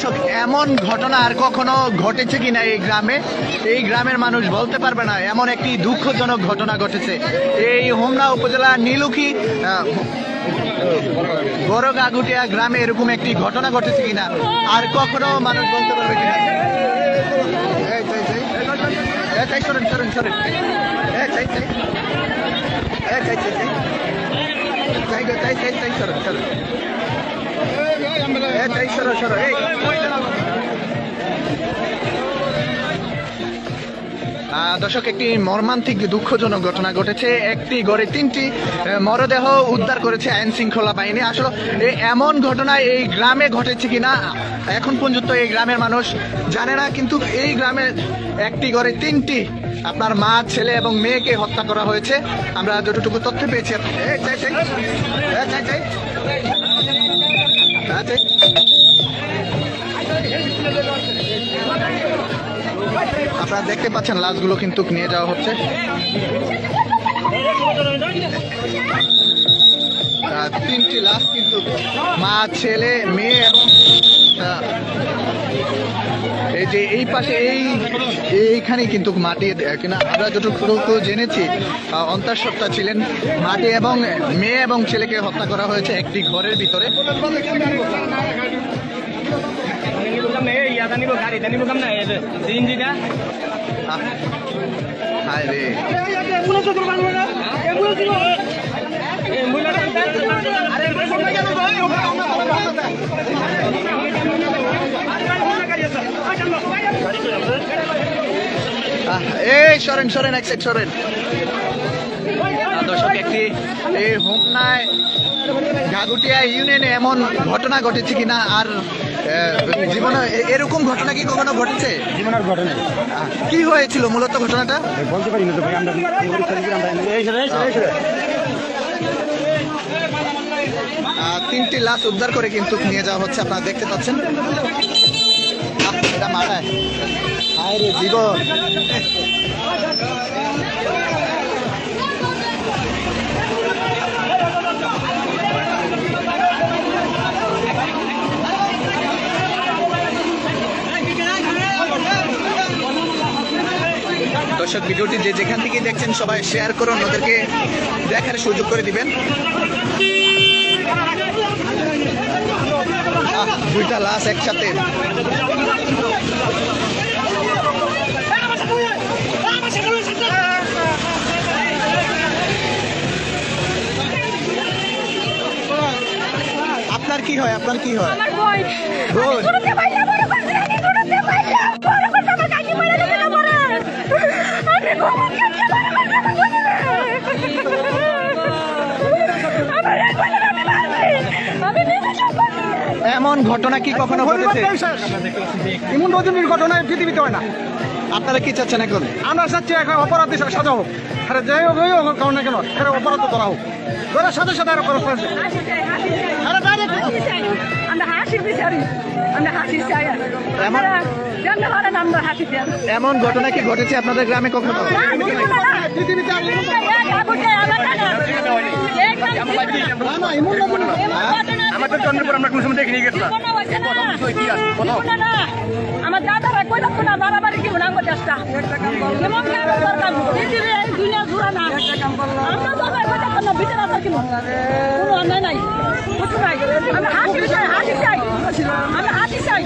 দর্শক, এমন ঘটনা আর কখনো ঘটেছে কিনা এই গ্রামের মানুষ বলতে পারবে না। এমন একটি দুঃখজনক ঘটনা ঘটেছে এই হোমনা উপজেলা নীলুখী বড়গাগুটিয়া গ্রামে। এরকম একটি ঘটনা ঘটেছে কিনা আর কখনো মানুষ বলতে পারবে কিনা। দর্শক, একটি মর্মান্তিক দুঃখজনক ঘটনা ঘটেছে। একটি ঘরে 3টি মরদেহ উদ্ধার করেছে আইন শৃঙ্খলা বাহিনী। আসলে এমন ঘটনা এই গ্রামে ঘটেছে কিনা এখন পর্যন্ত এই গ্রামের মানুষ জানে না, কিন্তু এই গ্রামে একটি ঘরে 3টি আপনার মা, ছেলে এবং মেয়েকে হত্যা করা হয়েছে। আমরা যতটুকু তথ্য পেয়েছি আপনারা দেখতে পাচ্ছেন, লাশগুলো কিন্তু নিয়ে যাওয়া হচ্ছে। 3টি লাশ কিন্তু মা, ছেলে, মেয়ে এবং এই যে এই পাশে এইখানে কিন্তু মাটি কিনা আমরা যতটুকু জেনেছি অন্তঃসত্ত্বা ছিলেন। মাটি এবং মেয়ে এবং ছেলেকে হত্যা করা হয়েছে একটি ঘরের ভিতরে। এই সরেন এক সাইড সরেন। দর্শক, একটি এই হোমনায় গাগুটিয়া ইউনিয়নে এমন ঘটনা ঘটেছে কিনা আর জীবনে এরকম ঘটনা কি কখনো ঘটেছে? জীবনের ঘটনা কি হয়েছিল মূলত ঘটনাটা বলতে পারি না তো ভাই। আমরা 3টি লাশ উদ্ধার করে কিন্তু নিয়ে যাওয়া হচ্ছে। আপনারা দেখতে পাচ্ছেন এটা মাথায় জীবন। দর্শক, ভিডিওটি যেখান থেকে দেখছেন সবাই শেয়ার করুন, ওদেরকে দেখার সুযোগ করে দিবেন। 2টা লাশ একসাথে। আপনার কি হয়? বোন। এমন ঘটনা কি কখনো ঘটেছে? এমন রজনীর ঘটনায় পৃথিবীতে হয় না। আপনারা কি চাচ্ছেন এখন? আমরা চাচ্ছি এখন অপরাধ হিসেবে সাজা হোক। আরে যাই হোক ওই হোক কারণ না কেন, এটা অপরাধ ধরা হোক, ধরার সাথে সাথে আরো খরচ আছে। এমন ঘটনা কি ঘটেছে আপনাদের গ্রামে কখনো? আমাদের চন্দ্রপুর আমরা কোন সময় দেখে নিয়ে গেছিলাম। আমার দাদারা কই যাচ্ছে না, বাড়াবাড়ি কি মনে আমার চেষ্টা যেমন দুনিয়া ঘুরা না আমরা দাদা কই যাচ্ছে না, বিচার আছে কি কোনো অন্যায় নাই, কিছু নাই। আমরা হাসি চাই, আমরা হাসি চাই।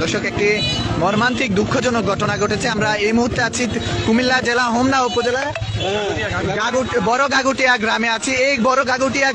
দর্শক, একটি মর্মান্তিক দুঃখজনক ঘটনা ঘটেছে। আমরা এই মুহূর্তে আছি কুমিল্লা জেলা হোমনা উপজেলা বড় গাগুটিয়া গ্রামে আছি। এই বড় গাগুটিয়া